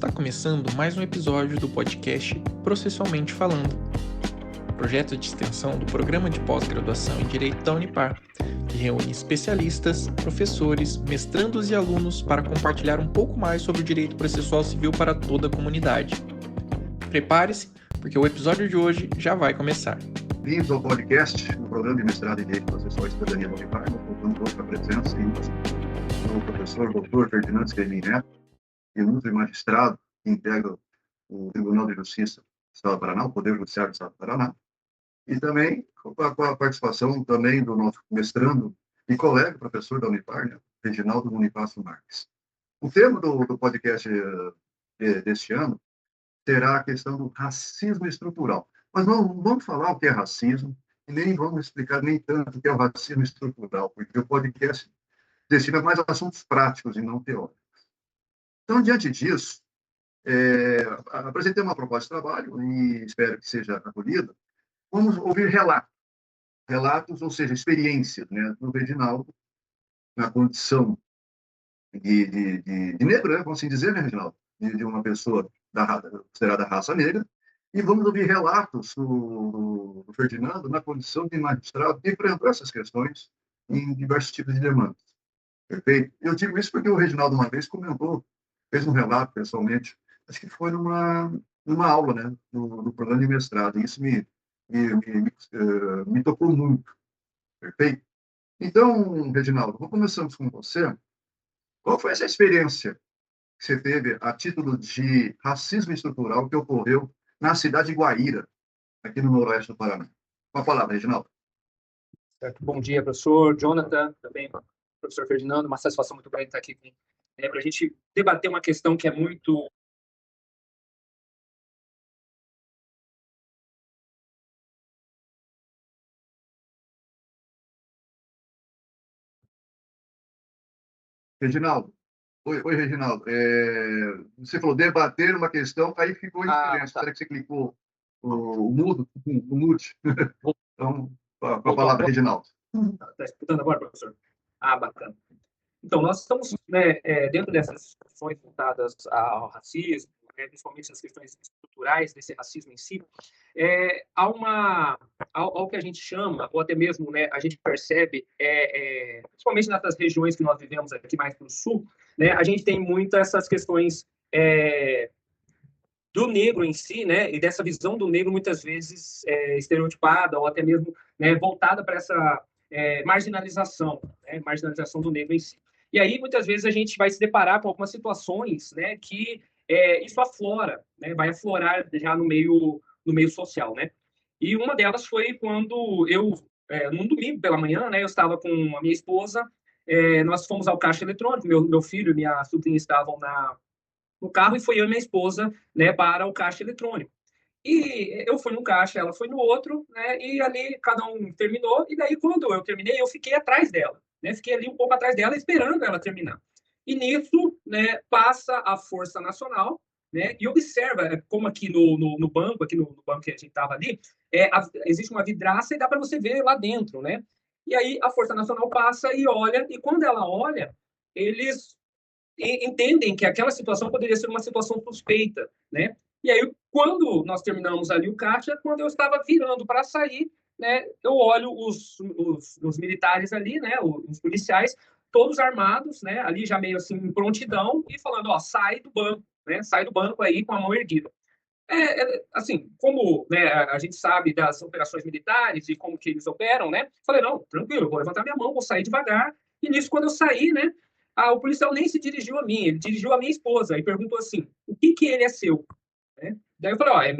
Está começando mais um episódio do podcast Processualmente Falando, projeto de extensão do Programa de Pós-Graduação em Direito da Unipar, que reúne especialistas, professores, mestrandos e alunos para compartilhar um pouco mais sobre o direito processual civil para toda a comunidade. Prepare-se, porque o episódio de hoje já vai começar. Bem-vindos ao podcast do Programa de Mestrado em Direito Processual e Cidadania da Unipar. Nós contamos hoje com a presença do professor Dr. Ferdinando Scaini Neto, ilustre magistrado que integra o Tribunal de Justiça do Estado do Paraná, o Poder Judiciário do Estado do Paraná, e também com a participação também do nosso mestrando e colega, professor da Unipar, né, Reginaldo Munipasso Marques. O tema do podcast deste ano será a questão do racismo estrutural. Mas não vamos falar o que é racismo e nem vamos explicar nem tanto o que é o racismo estrutural, porque o podcast destina mais assuntos práticos e não teóricos. Então, diante disso, apresentei uma proposta de trabalho e espero que seja acolhida. Vamos ouvir relatos, ou seja, experiências, né, do Reginaldo na condição de negro, né, vamos assim dizer, né, Reginaldo? De uma pessoa considerada raça negra, e vamos ouvir relatos do Ferdinando na condição de magistrado que enfrentou essas questões em diversos tipos de demandas. Perfeito? Eu digo isso porque o Reginaldo uma vez comentou, fez um relato pessoalmente, acho que foi numa aula, né, do programa de mestrado, e isso me tocou muito. Perfeito? Então, Reginaldo, começamos com você. Qual foi essa experiência que você teve a título de racismo estrutural que ocorreu na cidade de Guaíra, aqui no noroeste do Paraná? Com a palavra, Reginaldo. Certo. Bom dia, professor Jonathan, também professor Ferdinando, uma satisfação muito grande estar aqui para a gente debater uma questão que é muito... Reginaldo. Oi, Reginaldo. Você falou debater uma questão, aí ficou em silêncio. Tá. Será que você clicou o mute? Então, com a palavra, Reginaldo. Está escutando agora, professor? Bacana. Então, nós estamos dentro dessas questões voltadas ao racismo, principalmente as questões estruturais desse racismo em si, ao que a gente chama, ou até mesmo a gente percebe, principalmente nessas regiões que nós vivemos aqui mais para o sul, a gente tem muito essas questões do negro em si, e dessa visão do negro muitas vezes estereotipada ou até mesmo voltada para essa marginalização do negro em si. E aí, muitas vezes, a gente vai se deparar com algumas situações que isso aflora, vai aflorar já no meio social, E uma delas foi quando eu, num domingo pela manhã, eu estava com a minha esposa, nós fomos ao caixa eletrônico, meu filho e minha sobrinha estavam no carro, e foi eu e minha esposa para o caixa eletrônico. E eu fui num caixa, ela foi no outro, e ali cada um terminou, e daí quando eu terminei, eu fiquei atrás dela, fiquei ali um pouco atrás dela, esperando ela terminar. E nisso, passa a Força Nacional, e observa, como aqui no banco, aqui no banco que a gente estava ali, existe uma vidraça e dá para você ver lá dentro, E aí a Força Nacional passa e olha, e quando ela olha, eles entendem que aquela situação poderia ser uma situação suspeita, E aí, quando nós terminamos ali o caixa, quando eu estava virando para sair, eu olho os militares ali, os policiais, todos armados, ali já meio assim em prontidão, e falando, sai do banco, sai do banco aí com a mão erguida. Assim, como a gente sabe das operações militares e como que eles operam, falei, não, tranquilo, eu vou levantar minha mão, vou sair devagar, e nisso, quando eu saí, o policial nem se dirigiu a mim, ele dirigiu a minha esposa e perguntou assim, o que ele é seu? Daí eu falei,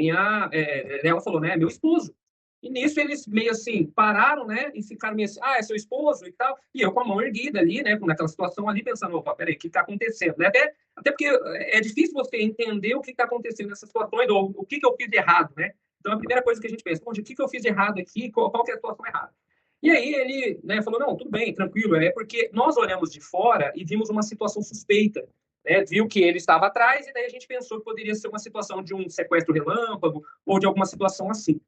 ela falou, é meu esposo. E nisso eles meio assim pararam, e ficaram meio assim, é seu esposo e tal. E eu com a mão erguida ali, naquela situação ali, pensando, opa, peraí, o que está acontecendo? Até porque é difícil você entender o que está acontecendo nessas situações, ou o que eu fiz de errado, Então a primeira coisa que a gente pensa, o que eu fiz de errado aqui, qual que é a situação errada? E aí ele falou, não, tudo bem, tranquilo, é porque nós olhamos de fora e vimos uma situação suspeita, viu que ele estava atrás, e daí a gente pensou que poderia ser uma situação de um sequestro relâmpago ou de alguma situação assim.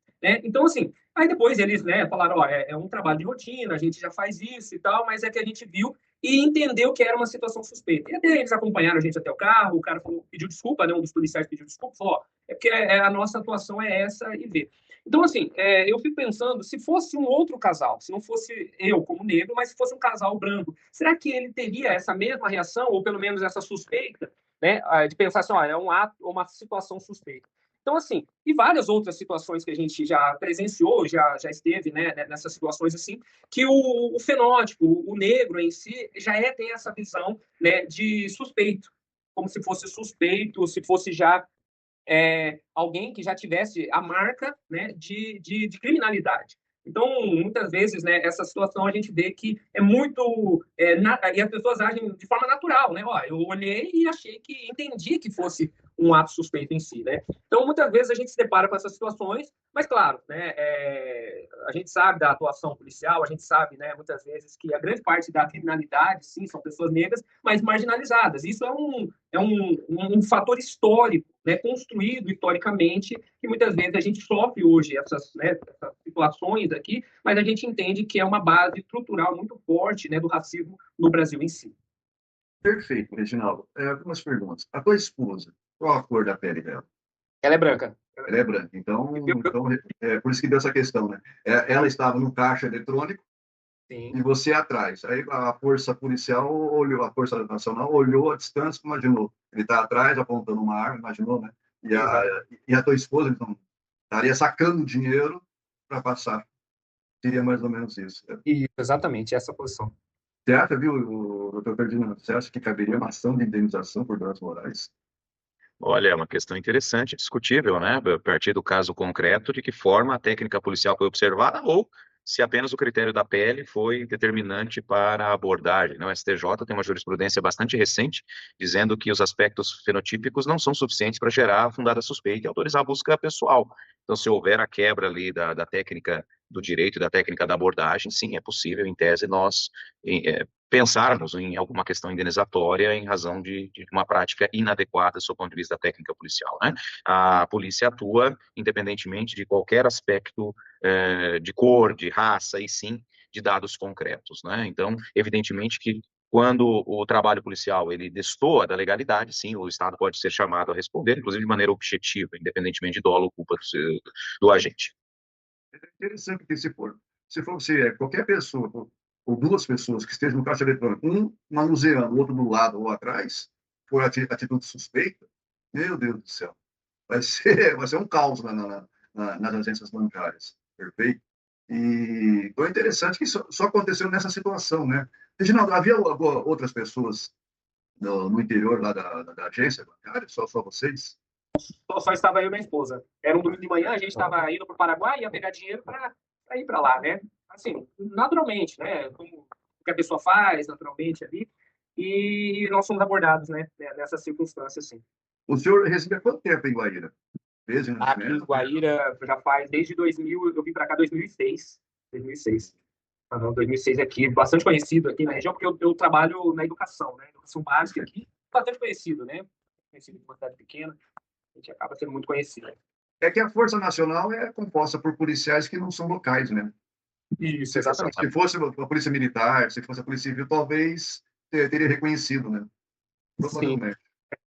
Então, assim, aí depois eles falaram, é um trabalho de rotina, a gente já faz isso e tal, mas é que a gente viu e entendeu que era uma situação suspeita. E até eles acompanharam a gente até o carro, o cara falou, pediu desculpa, né, um dos policiais pediu desculpa, falou, ó, é porque a nossa atuação é essa e vê. Então, assim, eu fico pensando, se fosse um outro casal, se não fosse eu como negro, mas se fosse um casal branco, será que ele teria essa mesma reação, ou pelo menos essa suspeita, né, de pensar assim, olha, é um ato, uma situação suspeita. Então, assim, e várias outras situações que a gente já presenciou, já esteve, né, nessas situações assim, que o fenótipo, o negro em si, tem essa visão, né, de suspeito, como se fosse suspeito, se fosse já alguém que já tivesse a marca, né, de criminalidade. Então, muitas vezes, né, essa situação a gente vê que é muito... e as pessoas agem de forma natural, né? Ó, eu olhei e achei que... Entendi que fosse um ato suspeito em si, né? Então, muitas vezes a gente se depara com essas situações, mas, claro, né, a gente sabe da atuação policial, a gente sabe, né, muitas vezes que a grande parte da criminalidade, sim, são pessoas negras, mas marginalizadas. Isso é um fator histórico, né, construído historicamente, que muitas vezes a gente sofre hoje essas situações aqui, mas a gente entende que é uma base estrutural muito forte, né, do racismo no Brasil em si. Perfeito, Reginaldo. Algumas perguntas. A tua esposa, qual a cor da pele dela? Ela é branca. Ela é branca. Então por isso que deu essa questão, né? Ela estava no caixa eletrônico, Sim. e você atrás. Aí a força policial olhou, a força nacional olhou a distância, imaginou. Ele está atrás, apontando uma arma, imaginou, né? E a tua esposa, então, estaria sacando dinheiro para passar. Seria mais ou menos isso. Isso, exatamente, essa posição. Você acha, viu, doutor Ferdinando, você acha que caberia uma ação de indenização por danos morais? Olha, é uma questão interessante, discutível, né? A partir do caso concreto, de que forma a técnica policial foi observada ou se apenas o critério da pele foi determinante para a abordagem, né? O STJ tem uma jurisprudência bastante recente dizendo que os aspectos fenotípicos não são suficientes para gerar fundada suspeita e autorizar a busca pessoal. Então, se houver a quebra ali da técnica do direito e da técnica da abordagem, sim, é possível, em tese, nós pensarmos em alguma questão indenizatória em razão de uma prática inadequada do ponto de vista da técnica policial, né? A polícia atua independentemente de qualquer aspecto de cor, de raça e sim de dados concretos, né? Então, evidentemente que quando o trabalho policial ele destoa da legalidade, sim, o Estado pode ser chamado a responder, inclusive de maneira objetiva, independentemente de dolo ou culpa do agente. É interessante que se for qualquer pessoa ou duas pessoas que estejam no caixa eletrônico, um manuseando, o outro do lado ou atrás, for atitude suspeita, meu Deus do céu, vai ser um caos nas agências bancárias, perfeito? E então é interessante que só aconteceu nessa situação, né? Reginaldo, havia outras pessoas no interior lá da agência bancária, só vocês? Só estava eu e minha esposa. Era um domingo de manhã, a gente estava indo para o Paraguai, ia pegar dinheiro para ir para lá, né? Assim, naturalmente, né? Como que a pessoa faz, naturalmente ali. E nós fomos abordados, né? Nessa circunstância, assim. O senhor reside há quanto tempo em Guaíra? Aqui em Guaíra já faz desde 2000, eu vim para cá em 2006. 2006. Não, 2006 aqui, bastante conhecido aqui na região, porque eu trabalho na educação, né? Educação básica aqui, bastante conhecido, né? Conhecido de uma cidade pequena, a gente acaba sendo muito conhecido. É que a Força Nacional é composta por policiais que não são locais, né? Isso, exatamente. Se fosse a Polícia Militar, se fosse a Polícia Civil, talvez teria reconhecido, né? Provavelmente.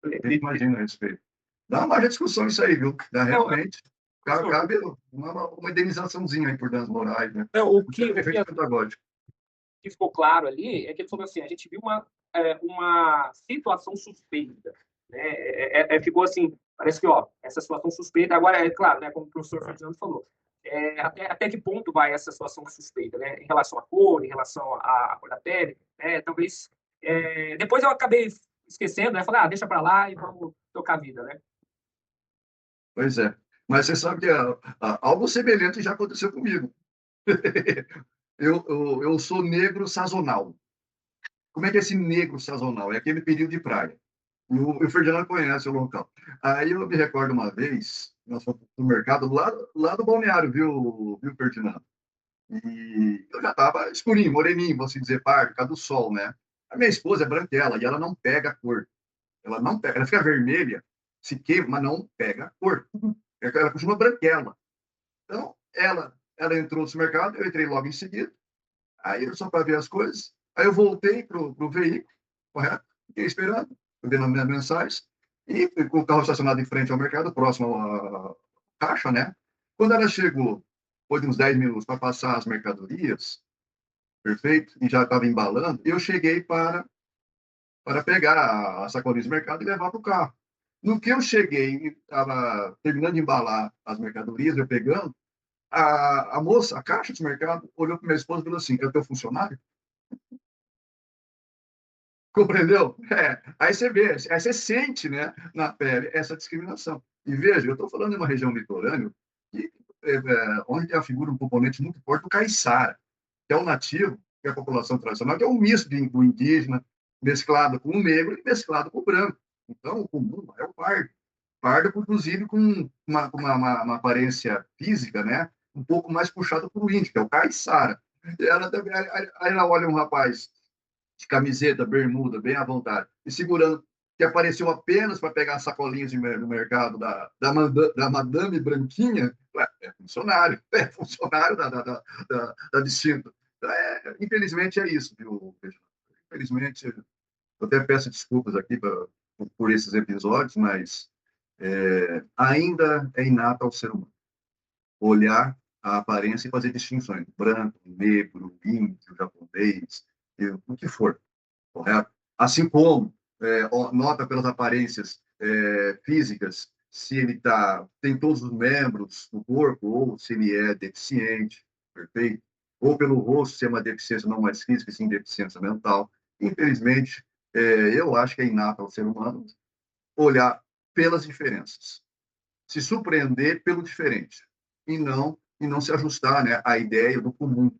A gente imagina a respeito. Dá uma margem de discussão isso aí, viu? Realmente, cabe uma indenizaçãozinha aí por danos morais, né? O que ficou claro ali é que ele falou assim, a gente viu uma situação suspeita, né? Ficou assim, parece que, ó, essa situação suspeita, agora é claro, né, como o professor Fernando falou, até que ponto vai essa situação suspeita, né? Em relação à cor, em relação à cor da pele, né? Talvez, depois eu acabei esquecendo, né? Falei, deixa para lá e vamos tocar a vida, né? Pois é. Mas você sabe que algo semelhante já aconteceu comigo. Eu sou negro sazonal. Como é que é esse negro sazonal? É aquele período de praia. E o Ferdinando conhece o local. Aí eu me recordo uma vez, nós fomos no mercado lá do balneário, viu, Ferdinando? E eu já estava escurinho, moreninho, vou assim dizer, par, por causa do sol, né? A minha esposa é branquela e ela não pega a cor. Ela não pega, ela fica vermelha, se queima, mas não pega a cor. Ela continua branquela. Então, ela entrou no supermercado, eu entrei logo em seguida. Aí, só para ver as coisas, Aí eu voltei para o veículo, correto? Fiquei esperando, vendo as minhas mensagens, e com o carro estacionado em frente ao mercado, próximo à caixa, né? Quando ela chegou, foi de uns 10 minutos para passar as mercadorias, perfeito? E já estava embalando, eu cheguei para pegar a sacolinha do mercado e levar para o carro. No que eu cheguei, estava terminando de embalar as mercadorias, eu pegando, a moça, a caixa do mercado, olhou para minha esposa e falou assim: é o teu funcionário? Compreendeu? Aí você vê, aí você sente, né, na pele essa discriminação. E veja, eu estou falando de uma região litorânea que, onde tem a figura, um componente muito forte do caiçara, que é o nativo, que é a população tradicional, que é um misto do indígena, mesclado com o negro e mesclado com o branco. Então, o comum é o pardo. Pardo, inclusive, com uma aparência física, né, um pouco mais puxada para o índio, que é o caiçara. Aí ela olha um rapaz de camiseta, bermuda, bem à vontade, e segurando, que apareceu apenas para pegar sacolinhas no mercado da Madame Branquinha, é funcionário da distinta. Infelizmente é isso, viu? Infelizmente, eu até peço desculpas aqui por esses episódios, mas ainda é inato ao ser humano olhar a aparência e fazer distinções: branco, negro, índio, japonês, o que for, correto? Assim como nota pelas aparências físicas se ele tem todos os membros do corpo ou se ele é deficiente, perfeito? Ou pelo rosto, se é uma deficiência não mais física, sim deficiência mental. Infelizmente, eu acho que é inato ao ser humano olhar pelas diferenças, se surpreender pelo diferente e não se ajustar, né, à ideia do comum.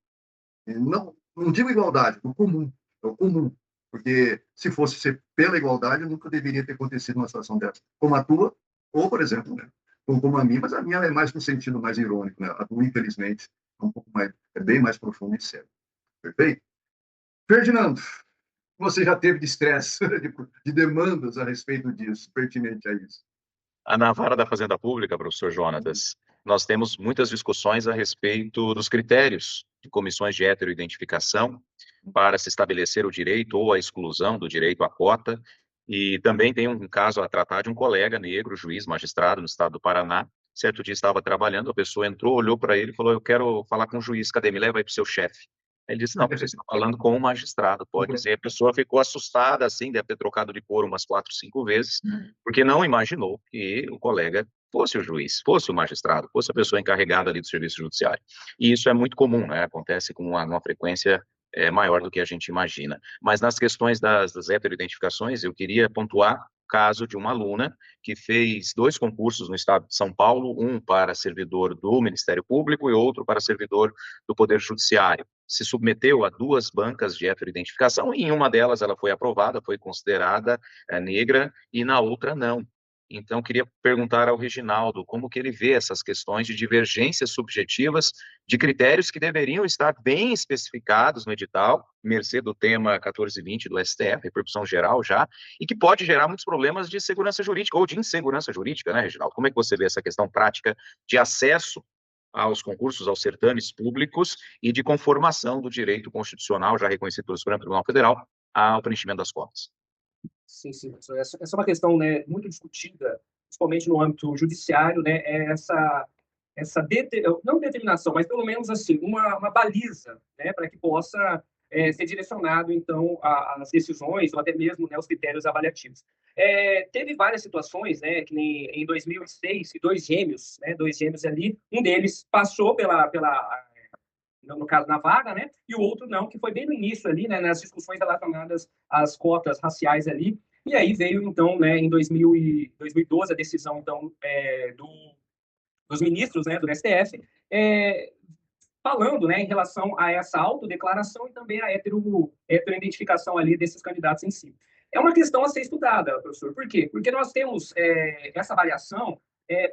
Não digo igualdade, do comum, é o comum, porque se fosse ser pela igualdade, nunca deveria ter acontecido uma situação dessa, como a tua, ou, por exemplo, né, como a minha, mas a minha é mais no sentido mais irônico, né? A tua, infelizmente, é bem mais profunda e séria. Perfeito? Ferdinando, você já teve de estresse, de demandas a respeito disso, pertinente a isso? Na vara da Fazenda Pública, professor Jonatas, nós temos muitas discussões a respeito dos critérios de comissões de heteroidentificação para se estabelecer o direito ou a exclusão do direito à cota. E também tem um caso a tratar de um colega negro, juiz, magistrado no estado do Paraná. Certo dia estava trabalhando, a pessoa entrou, olhou para ele e falou: eu quero falar com o juiz, cadê? Me leva aí para o seu chefe. Ele disse: não, você está falando com um magistrado, pode ser. A pessoa ficou assustada, assim, deve ter trocado de cor umas 4, 5 vezes, porque não imaginou que o colega fosse o juiz, fosse o magistrado, fosse a pessoa encarregada ali do serviço judiciário. E isso é muito comum, né? Acontece com uma frequência maior do que a gente imagina. Mas nas questões das heteroidentificações, eu queria pontuar o caso de uma aluna que fez 2 concursos no estado de São Paulo, um para servidor do Ministério Público e outro para servidor do Poder Judiciário. Se submeteu a 2 bancas de heteroidentificação e em uma delas ela foi aprovada, foi considerada negra e na outra não. Então, queria perguntar ao Reginaldo como que ele vê essas questões de divergências subjetivas de critérios que deveriam estar bem especificados no edital, mercê do tema 1420 do STF, repercussão geral já, e que pode gerar muitos problemas de segurança jurídica ou de insegurança jurídica, né, Reginaldo? Como é que você vê essa questão prática de acesso aos concursos, aos certames públicos e de conformação do direito constitucional, já reconhecido pelo Supremo Tribunal Federal, ao preenchimento das cotas? Sim, sim, professor. Essa é uma questão, né, muito discutida, principalmente no âmbito judiciário, né, não determinação, mas pelo menos assim, uma baliza, né, para que possa ser direcionado, então, as decisões ou até mesmo, né, os critérios avaliativos. Teve várias situações, né, que nem em 2006, dois gêmeos ali, um deles passou no caso, na vaga, né? E o outro não, que foi bem no início ali, né? Nas discussões relacionadas às cotas raciais ali. E aí veio, então, né, em 2012, a decisão, então, dos ministros, né, do STF, falando, né, em relação a essa autodeclaração e também a heteroidentificação ali desses candidatos em si. É uma questão a ser estudada, professor. Por quê? Porque nós temos essa avaliação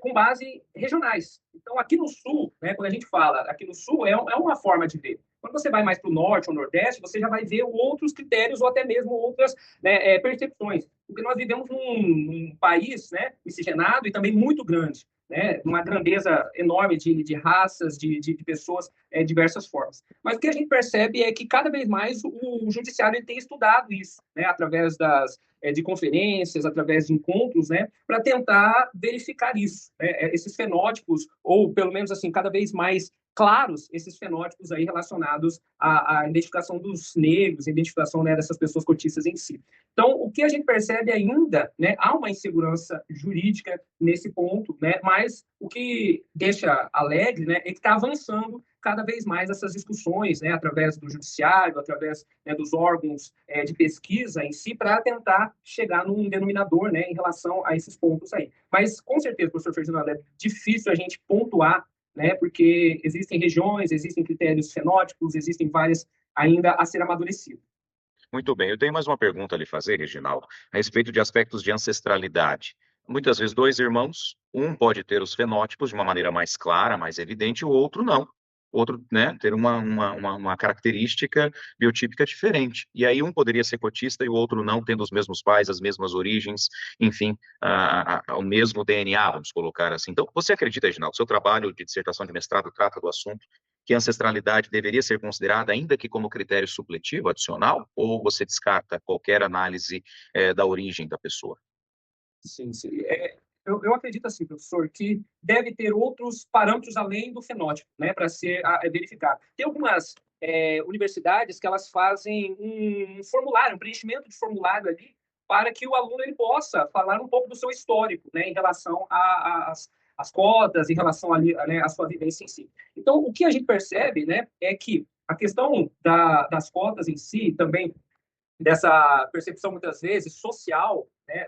com base regionais. Então, aqui no Sul, né, quando a gente fala aqui no Sul, é uma forma de ver. Quando você vai mais para o Norte ou Nordeste, você já vai ver outros critérios ou até mesmo outras, né, percepções. Porque nós vivemos num país, né, miscigenado e também muito grande. né, uma grandeza enorme de raças, de pessoas, diversas formas. Mas o que a gente percebe é que cada vez mais o judiciário ele tem estudado isso, né, através de conferências, através de encontros, né, para tentar verificar isso, né, esses fenótipos, ou pelo menos assim, cada vez mais claros esses fenótipos aí relacionados à identificação dos negros, identificação, né, dessas pessoas cotistas em si. Então, o que a gente percebe ainda, né, há uma insegurança jurídica nesse ponto, né, mas o que deixa alegre, né, é que está avançando cada vez mais essas discussões, né, através do judiciário, através, né, dos órgãos de pesquisa em si, para tentar chegar num denominador, né, em relação a esses pontos aí. Mas, com certeza, professor Ferdinando, é difícil a gente pontuar, né, porque existem regiões, existem critérios fenótipos, existem várias ainda a ser amadurecido. Muito bem, eu tenho mais uma pergunta a lhe fazer, Reginaldo, a respeito de aspectos de ancestralidade. Muitas vezes, dois irmãos, um pode ter os fenótipos de uma maneira mais clara, mais evidente, o outro não. O outro, né, ter uma característica biotípica diferente. E aí, um poderia ser cotista e o outro não, tendo os mesmos pais, as mesmas origens, enfim, o mesmo DNA, vamos colocar assim. Então, você acredita, Reginaldo, seu trabalho de dissertação de mestrado trata do assunto, que a ancestralidade deveria ser considerada, ainda que como critério supletivo, adicional, ou você descarta qualquer análise da origem da pessoa? Sim, sim. Eu acredito assim, professor, que deve ter outros parâmetros além do fenótipo, né, para ser verificado. Tem algumas universidades que elas fazem um formulário, um preenchimento de formulário ali, para que o aluno ele possa falar um pouco do seu histórico, né, em relação às cotas, em relação ali, né, à sua vivência em si. Então, o que a gente percebe, né, é que a questão das cotas em si, também dessa percepção, muitas vezes, social, né,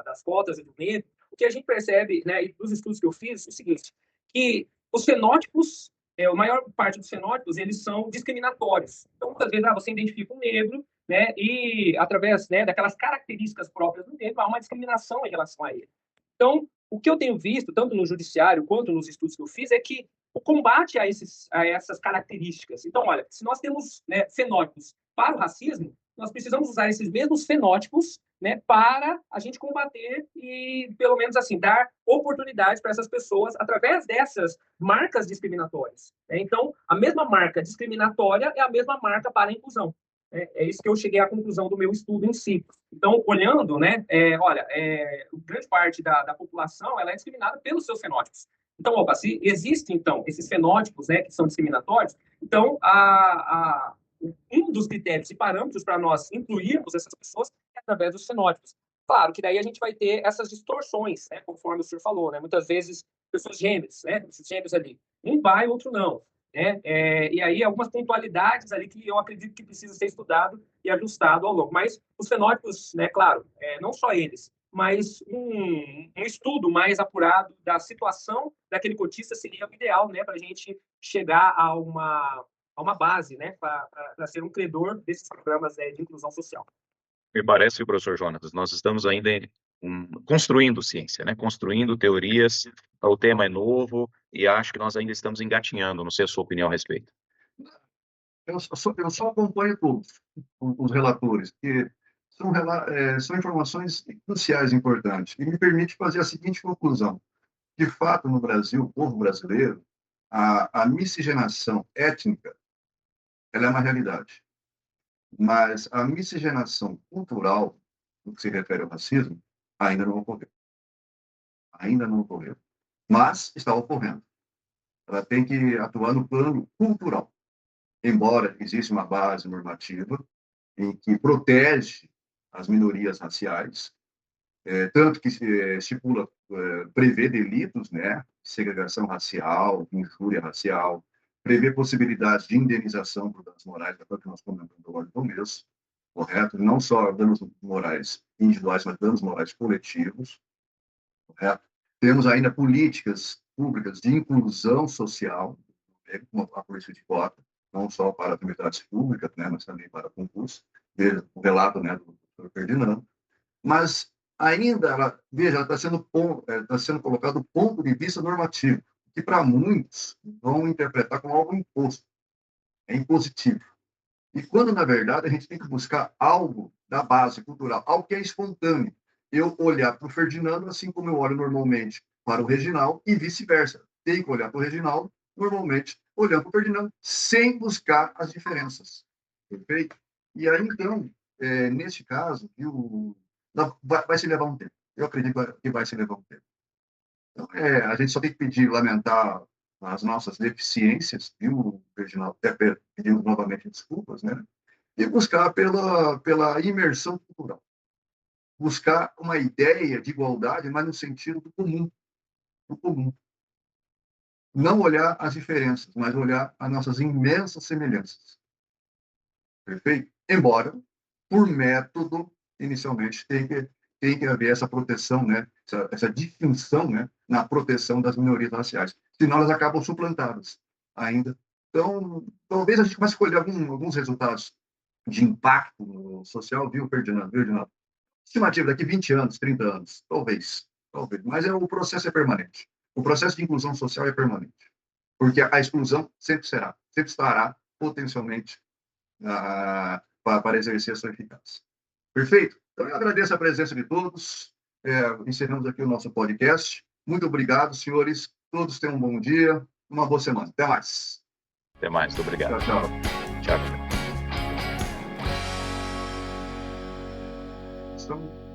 das cotas e do negro, o que a gente percebe, né, e dos estudos que eu fiz, é o seguinte, que os fenótipos, a maior parte dos fenótipos, eles são discriminatórios. Então, muitas vezes, você identifica um negro, né, e através, né, daquelas características próprias do negro, há uma discriminação em relação a ele. Então, o que eu tenho visto, tanto no judiciário quanto nos estudos que eu fiz, é que o combate a essas características. Então, olha, se nós temos, né, fenótipos para o racismo, nós precisamos usar esses mesmos fenótipos, né, para a gente combater e, pelo menos assim, dar oportunidades para essas pessoas através dessas marcas discriminatórias. Então, a mesma marca discriminatória é a mesma marca para a inclusão. É isso que eu cheguei à conclusão do meu estudo em si. Então, olhando, né, olha, grande parte da população ela é discriminada pelos seus fenótipos. Então, opa, se existem, então, esses fenótipos, né, que são discriminatórios, então, um dos critérios e parâmetros para nós incluirmos essas pessoas é através dos fenótipos. Claro que daí a gente vai ter essas distorções, né, conforme o senhor falou, né, muitas vezes pessoas gêmeas, né, esses gêmeos ali, um pai, outro não, né, e aí algumas pontualidades ali que eu acredito que precisa ser estudado e ajustado ao longo. Mas os fenótipos, né, claro, não só eles, mas um estudo mais apurado da situação daquele cotista seria o ideal, né, para a gente chegar a uma base, né, para ser um credor desses programas de inclusão social. Me parece, professor Jonatas, nós estamos ainda construindo ciência, né? Construindo teorias, o tema é novo e acho que nós ainda estamos engatinhando, não sei a sua opinião a respeito. Eu só acompanho todos os relatores, que são informações cruciais, importantes, e me permite fazer a seguinte conclusão. De fato, no Brasil, o povo brasileiro, a miscigenação étnica ela é uma realidade. Mas a miscigenação cultural, no que se refere ao racismo, ainda não ocorreu. Ainda não ocorreu. Mas está ocorrendo. Ela tem que atuar no plano cultural. Embora exista uma base normativa em que protege as minorias raciais, tanto que estipula, prevê delitos, né, segregação racial, injúria racial, prevê possibilidades de indenização por danos morais, que nós comentamos agora no começo, correto? Não só danos morais individuais, mas danos morais coletivos, correto? Temos ainda políticas públicas de inclusão social, como a política de cota, não só para atividades públicas, né, mas também para concurso, veja o relato, né, do Dr. Ferdinando, mas ainda, ela está sendo colocado do ponto de vista normativo, que para muitos vão interpretar como algo imposto, é impositivo. E quando, na verdade, a gente tem que buscar algo da base cultural, algo que é espontâneo. Eu olhar para o Ferdinando assim como eu olho normalmente para o Reginaldo e vice-versa. Tem que olhar para o Reginaldo, normalmente olhando para o Ferdinando, sem buscar as diferenças. Perfeito? E aí, então, nesse caso, vai se levar um tempo. Eu acredito que vai se levar um tempo. Então, a gente só tem que pedir, lamentar as nossas deficiências, viu, Reginaldo? Até pedimos novamente desculpas, né? E buscar pela imersão cultural. Buscar uma ideia de igualdade, mas no sentido do comum. Do comum. Não olhar as diferenças, mas olhar as nossas imensas semelhanças. Perfeito? Embora, por método, inicialmente, tem que haver essa proteção, né? essa distinção, né? Na proteção das minorias raciais. Senão elas acabam suplantadas ainda. Então, talvez a gente comece a colher alguns resultados de impacto social, viu, Ferdinando? Estimativa daqui 20 anos, 30 anos, talvez. Mas o processo é permanente. O processo de inclusão social é permanente. Porque a exclusão sempre estará potencialmente para exercer a sua eficácia. Perfeito? Então, eu agradeço a presença de todos. Encerramos aqui o nosso podcast. Muito obrigado, senhores. Todos tenham um bom dia, uma boa semana. Até mais. Até mais. Muito obrigado. Tchau, tchau. Tchau. Então,